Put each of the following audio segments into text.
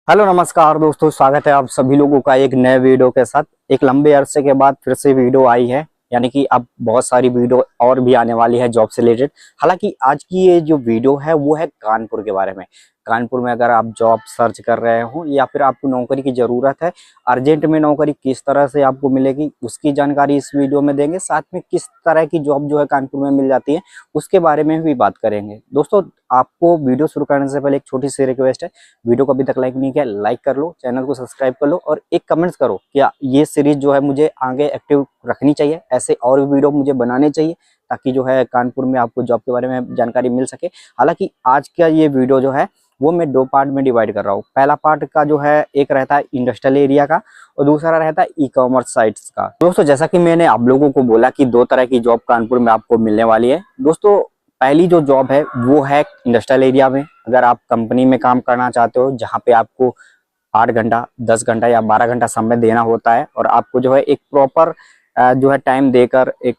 Hello नमस्कार दोस्तों, स्वागत है आप सभी लोगों का एक नए वीडियो के साथ। एक लंबे अरसे के बाद फिर से वीडियो आई है, यानी कि अब बहुत सारी वीडियो और भी आने वाली है जॉब से रिलेटेड। हालांकि आज की ये जो वीडियो है वो है कानपुर के बारे में। कानपुर में अगर आप जॉब सर्च कर रहे हो या फिर आपको नौकरी की ज़रूरत है, अर्जेंट में नौकरी किस तरह से आपको मिलेगी उसकी जानकारी इस वीडियो में देंगे। साथ में किस तरह की जॉब जो है कानपुर में मिल जाती है उसके बारे में भी बात करेंगे। दोस्तों, आपको वीडियो शुरू करने से पहले एक छोटी सी रिक्वेस्ट है, वीडियो को अभी तक लाइक नहीं किया लाइक कर लो, चैनल को सब्सक्राइब कर लो और एक कमेंट्स करो क्या ये सीरीज जो है मुझे आगे एक्टिव रखनी चाहिए, ऐसे और भी वीडियो मुझे बनाने चाहिए ताकि जो है कानपुर में आपको जॉब के बारे में जानकारी मिल सके। हालांकि आज का ये वीडियो जो है वो मैं दो पार्ट में डिवाइड कर रहा हूँ। पहला पार्ट का जो है एक रहता है इंडस्ट्रियल एरिया का और दूसरा रहता है ई कॉमर्स साइट्स का। दोस्तों, जैसा कि मैंने आप लोगों को बोला कि दो तरह की जॉब कानपुर में आपको मिलने वाली है। दोस्तों, पहली जो जॉब है वो है इंडस्ट्रियल एरिया में। अगर आप कंपनी में काम करना चाहते हो जहाँ पे आपको 8 घंटा 10 घंटा या 12 घंटा समय देना होता है और आपको जो है एक प्रॉपर जो है टाइम देकर एक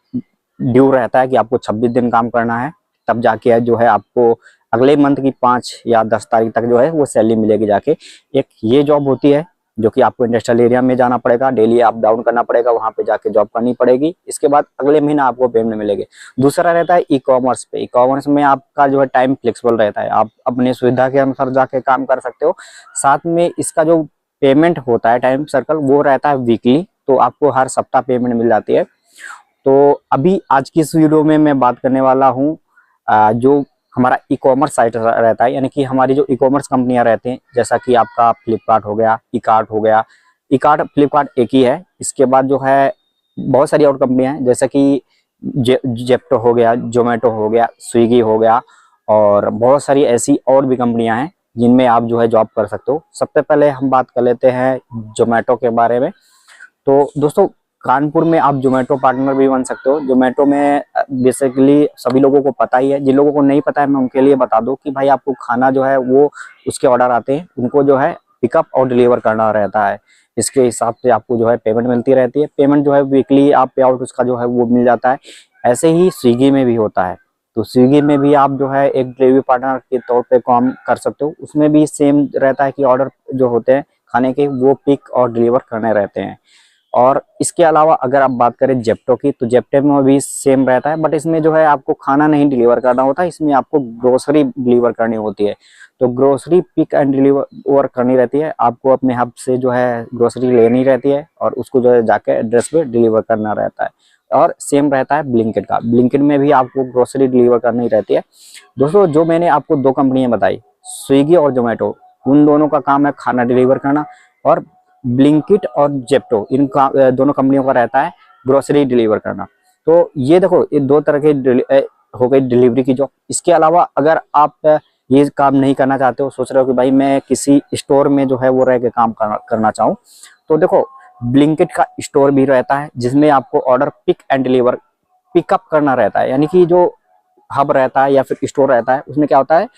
ड्यू रहता है कि आपको 26 दिन काम करना है, तब जाके जो है आपको अगले मंथ की 5 या 10 तारीख तक जो है वो सैलरी मिलेगी जाके। एक ये जॉब होती है जो कि आपको इंडस्ट्रियल एरिया में जाना पड़ेगा, डेली अप डाउन करना पड़ेगा, वहां पे जाके जॉब करनी पड़ेगी। इसके बाद अगले महीना आपको पेमेंट मिलेगी। दूसरा रहता है ई कॉमर्स पे। ई कॉमर्स में आपका जो है टाइम फ्लेक्सिबल रहता है, आप अपनी सुविधा के अनुसार जाके काम कर सकते हो। साथ में इसका जो पेमेंट होता है टाइम सर्कल वो रहता है वीकली, तो आपको हर सप्ताह पेमेंट मिल जाती है। तो अभी आज की इस वीडियो में मैं बात करने वाला हूँ जो हमारा ई कॉमर्स साइट रहता है, यानी कि हमारी जो ई कॉमर्स कंपनियां रहते हैं, जैसा कि आपका फ्लिपकार्ट हो गया, ई कार्ट हो गया। ई कार्ट फ्लिपकार्ट एक ही है, इसके बाद जो है बहुत सारी और कंपनियां हैं जैसा कि जेप्टो हो गया, जोमेटो हो गया, स्विगी हो गया और बहुत सारी ऐसी और भी कंपनियां हैं जिनमें आप जो है जॉब कर सकते हो। सबसे पहले हम बात कर लेते हैं जोमेटो के बारे में। तो दोस्तों, कानपुर में आप जोमेटो पार्टनर भी बन सकते हो। जोमेटो में बेसिकली सभी लोगों को पता ही है, जिन लोगों को नहीं पता है मैं उनके लिए बता दूं कि भाई आपको खाना जो है वो उसके ऑर्डर आते हैं, उनको जो है पिकअप और डिलीवर करना रहता है। इसके हिसाब से आपको जो है पेमेंट मिलती रहती है। पेमेंट जो है वीकली आप पे आउट उसका जो है वो मिल जाता है। ऐसे ही स्विगी में भी होता है। तो स्विगी में भी आप जो है एक डिलीवरी पार्टनर के तौर पे काम कर सकते हो। उसमें भी सेम रहता है कि ऑर्डर जो होते हैं खाने के वो पिक और डिलीवर करने रहते हैं। और इसके अलावा अगर आप बात करें जेप्टो की, तो जेप्टो में भी सेम रहता है, बट इसमें जो है आपको खाना नहीं डिलीवर करना होता है, इसमें आपको ग्रोसरी डिलीवर करनी होती है। तो ग्रोसरी पिक एंड डिलीवर करनी रहती है, आपको अपने हब से जो है ग्रोसरी लेनी रहती है और उसको जो है जाके एड्रेस पे डिलीवर करना रहता है। और सेम रहता है ब्लिंकिट का। ब्लिंकिट में भी आपको ग्रोसरी डिलीवर करनी रहती है। दोस्तों, जो मैंने आपको दो कंपनियां बताई, स्विगी और जोमेटो, उन दोनों का काम है खाना डिलीवर करना और ब्लिंकिट और जेप्टो दोनों कंपनियों का रहता है ग्रोसरी डिलीवर करना। तो ये देखो, ये दो तरह के हो गई डिलीवरी की जॉब। इसके अलावा अगर आप ये काम नहीं करना चाहते हो, सोच रहे हो कि भाई मैं किसी स्टोर में जो है वो रह के काम करना चाहूँ, तो देखो ब्लिंकिट का स्टोर भी रहता है जिसमें आपको order pick and deliver pickup करना रहता है। यानी कि जो हब रहता है या फिर स्टोर रहता है उसमें क्या होता है,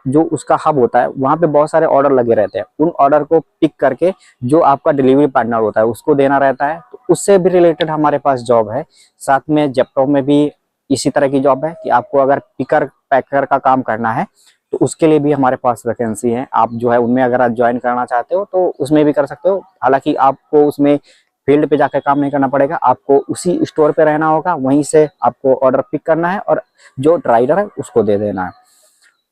जो उसका हब होता है वहां पे बहुत सारे ऑर्डर लगे रहते हैं। उन ऑर्डर को पिक करके जो आपका डिलीवरी पार्टनर होता है उसको देना रहता है। तो उससे भी रिलेटेड हमारे पास जॉब है। साथ में जेप्टो में भी इसी तरह की जॉब है कि आपको अगर पिकर पैकर का काम करना है तो उसके लिए भी हमारे पास वैकेंसी है। आप जो है उनमें अगर आप ज्वाइन करना चाहते हो तो उसमें भी कर सकते हो। हालांकि आपको उसमें फील्ड पे जाकर काम नहीं करना पड़ेगा, आपको उसी स्टोर पे रहना होगा, वहीं से आपको ऑर्डर पिक करना है और जो ड्राइवर है उसको दे देना है।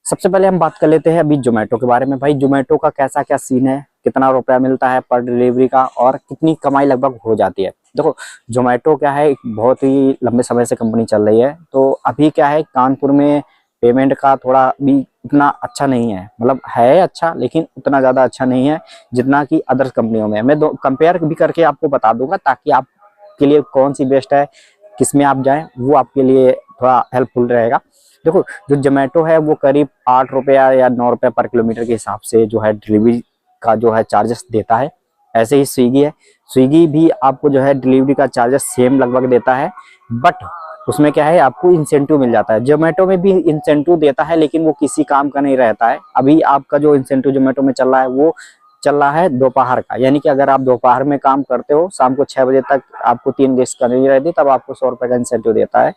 सबसे पहले हम बात कर लेते हैं अभी जोमेटो के बारे में। भाई जोमेटो का कैसा क्या सीन है, कितना रुपया मिलता है पर डिलीवरी का और कितनी कमाई लगभग हो जाती है। देखो, जोमेटो क्या है, एक बहुत ही लंबे समय से कंपनी चल रही है। तो अभी क्या है, कानपुर में पेमेंट का थोड़ा भी इतना अच्छा नहीं है, मतलब है अच्छा लेकिन उतना ज़्यादा अच्छा नहीं है जितना कि अदर कंपनियों में। मैं कंपेयर भी करके आपको बता दूंगा ताकि आपके लिए कौन सी बेस्ट है, किसमें आप जाएं, वो आपके लिए थोड़ा हेल्पफुल रहेगा। देखो, जो जोमेटो है वो करीब 8 रुपया या 9 रुपया पर किलोमीटर के हिसाब से जो है डिलीवरी का जो है चार्जेस देता है। ऐसे ही स्विगी है, स्विगी भी आपको जो है डिलीवरी का चार्जेस सेम लगभग देता है, बट उसमें क्या है आपको इंसेंटिव मिल जाता है। जोमेटो में भी इंसेंटिव देता है लेकिन वो किसी काम का नहीं रहता है। अभी आपका जो इंसेंटिव जोमेटो में चल रहा है वो चल रहा है दोपहर का, यानी कि अगर आप दोपहर में काम करते हो, शाम को 6 बजे तक आपको 3 डिश करनी रहती है, तब आपको 100 रुपये का इंसेंटिव देता है।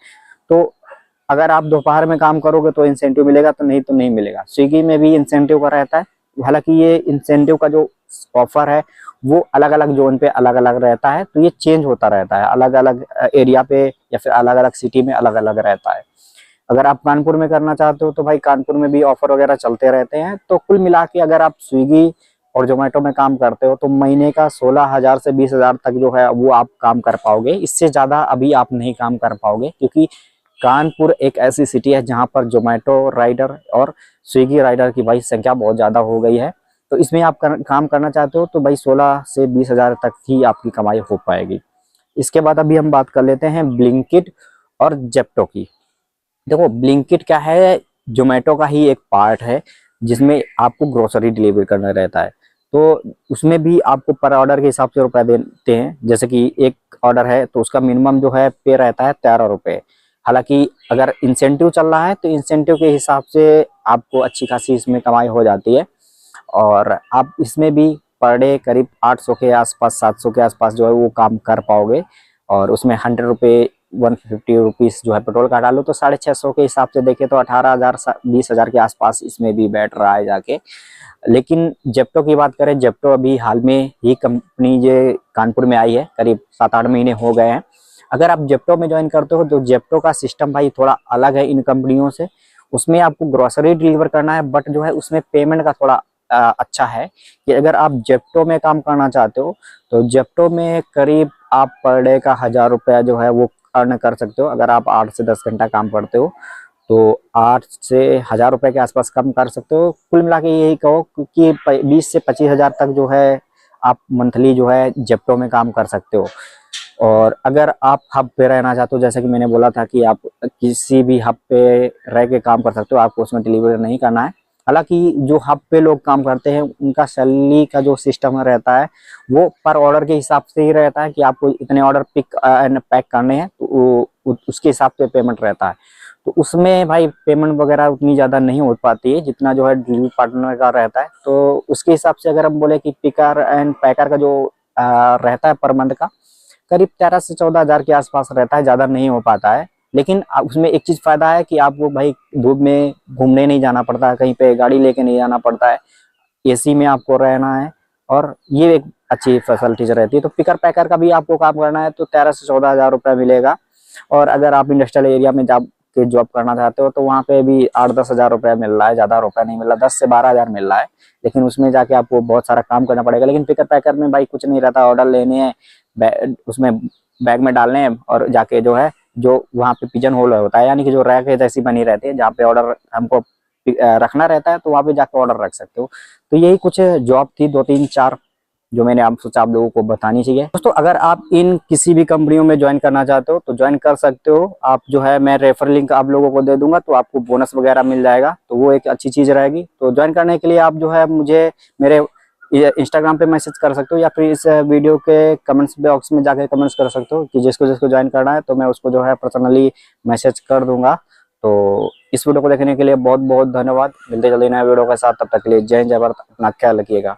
तो अगर आप दोपहर में काम करोगे तो इंसेंटिव मिलेगा, तो नहीं मिलेगा। स्विगी में भी इंसेंटिव का रहता है हालांकि ये इंसेंटिव का जो ऑफर है वो अलग अलग जोन पे अलग अलग रहता है, तो ये चेंज होता रहता है, अलग अलग एरिया पे या फिर अलग अलग सिटी में अलग अलग रहता है। अगर आप कानपुर में करना चाहते हो तो भाई कानपुर में भी ऑफर वगैरह चलते रहते हैं। तो कुल मिला के अगर आप स्विगी और जोमेटो में काम करते हो तो महीने का 16,000 से 20,000 तक जो है वो आप काम कर पाओगे। इससे ज्यादा अभी आप नहीं काम कर पाओगे, क्योंकि कानपुर एक ऐसी सिटी है जहां पर जोमेटो राइडर और स्विगी राइडर की भाई संख्या बहुत ज्यादा हो गई है। तो इसमें आप काम करना चाहते हो तो भाई 16 से 20,000 तक ही आपकी कमाई हो पाएगी। इसके बाद अभी हम बात कर लेते हैं ब्लिंकिट और जेप्टो की। देखो ब्लिंकिट क्या है, जोमेटो का ही एक पार्ट है जिसमें आपको ग्रोसरी डिलीवर करना रहता है। तो उसमें भी आपको पर ऑर्डर के हिसाब से रुपए देते हैं। जैसे कि एक ऑर्डर है तो उसका मिनिमम जो है पे रहता है 13 रुपए। हालांकि अगर इंसेंटिव चल रहा है तो इंसेंटिव के हिसाब से आपको अच्छी खासी इसमें कमाई हो जाती है। और आप इसमें भी पर डे करीब 800 के आसपास 700 के आसपास जो है वो काम कर पाओगे। और उसमें 100 रुपये 150 रुपीज जो है पेट्रोल का डालो तो 650 के हिसाब से देखे तो 18,000 20,000 के आसपास इसमें भी बैठ रहा है जाके। लेकिन जेप्टो की बात करें, जेप्टो अभी हाल में ही कंपनी जो कानपुर में आई है, करीब 7-8 महीने हो गए हैं। अगर आप जेप्टो में ज्वाइन करते हो तो जेप्टो का सिस्टम भाई थोड़ा अलग है इन कंपनियों से। उसमें आपको ग्रोसरी डिलीवर करना है, बट जो है उसमें पेमेंट का थोड़ा अच्छा है कि अगर आप जेप्टो में काम करना चाहते हो तो जेप्टो में करीब आप पर डे का 1,000 रुपया जो है वो अर्न कर सकते हो। अगर आप 8 से 10 घंटा काम करते हो तो 8 से 1,000 रुपए के आसपास कम कर सकते हो। कुल मिला के यही कहो कि 20 से 25,000 तक जो है आप मंथली जो है जेप्टो में काम कर सकते हो। और अगर आप हब पे रहना चाहते हो, जैसे कि मैंने बोला था कि आप किसी भी हब पे रह के काम कर सकते हो, आपको उसमें डिलीवरी नहीं करना है। हालांकि जो हब पे लोग काम करते हैं उनका सैलरी का जो सिस्टम रहता है वो पर ऑर्डर के हिसाब से ही रहता है कि आपको इतने ऑर्डर पिक एंड पैक करने हैं तो उसके हिसाब से पेमेंट रहता है। तो उसमें भाई पेमेंट वगैरह उतनी ज़्यादा नहीं हो पाती है जितना जो है डिलीवरी पार्टनर का रहता है। तो उसके हिसाब से अगर हम बोले कि पिकर एंड पैकर का जो रहता है पर मंथ का करीब 13 से 14,000 के आसपास रहता है, ज़्यादा नहीं हो पाता है। लेकिन उसमें एक चीज़ फ़ायदा है कि आपको भाई धूप में घूमने नहीं जाना पड़ता है, कहीं पे गाड़ी लेके नहीं जाना पड़ता है, एसी में आपको रहना है। और ये एक अच्छी फैसिलिटीज रहती है। तो पिकर पैकर का भी आपको काम करना है तो 13 से 14,000 रुपये मिलेगा। और अगर आप इंडस्ट्रियल एरिया में जॉब करना चाहते हो तो वहाँ पे भी 8-10 हज़ार रुपया मिल रहा है, ज़्यादा रुपया नहीं मिल रहा, 10 से 12,000 मिल रहा है। लेकिन उसमें जाके आपको बहुत सारा काम करना पड़ेगा। लेकिन पिकर पैकर में भाई कुछ नहीं रहता, ऑर्डर लेने हैं, उसमें बैग में डालने हैं और जाके जो है जो वहाँ पे पिजन होल होता है, यानी कि जो रैक जैसी बनी रहती है जहाँ पे ऑर्डर हमको रखना रहता है, तो वहाँ पे जाकर ऑर्डर रख सकते हो। तो यही कुछ जॉब थी 2-3-4 जो मैंने आप सोचा आप लोगों को बतानी चाहिए। दोस्तों अगर आप इन किसी भी कंपनियों में ज्वाइन करना चाहते हो तो ज्वाइन कर सकते हो आप। जो है मैं रेफर लिंक आप लोगों को दे दूंगा तो आपको बोनस वगैरह मिल जाएगा, तो वो एक अच्छी चीज रहेगी। तो ज्वाइन करने के लिए आप जो है मुझे मेरे इंस्टाग्राम पे मैसेज कर सकते हो या फिर इस वीडियो के कमेंट्स बॉक्स में जाके कमेंट्स कर सकते हो कि जिसको जिसको ज्वाइन करना है, तो मैं उसको जो है पर्सनली मैसेज कर दूंगा। तो इस वीडियो को देखने के लिए बहुत बहुत धन्यवाद। मिलते जल्दी नए वीडियो के साथ, तब तक के लिए जय हिंद जय भारत, अपना ख्याल रखिएगा।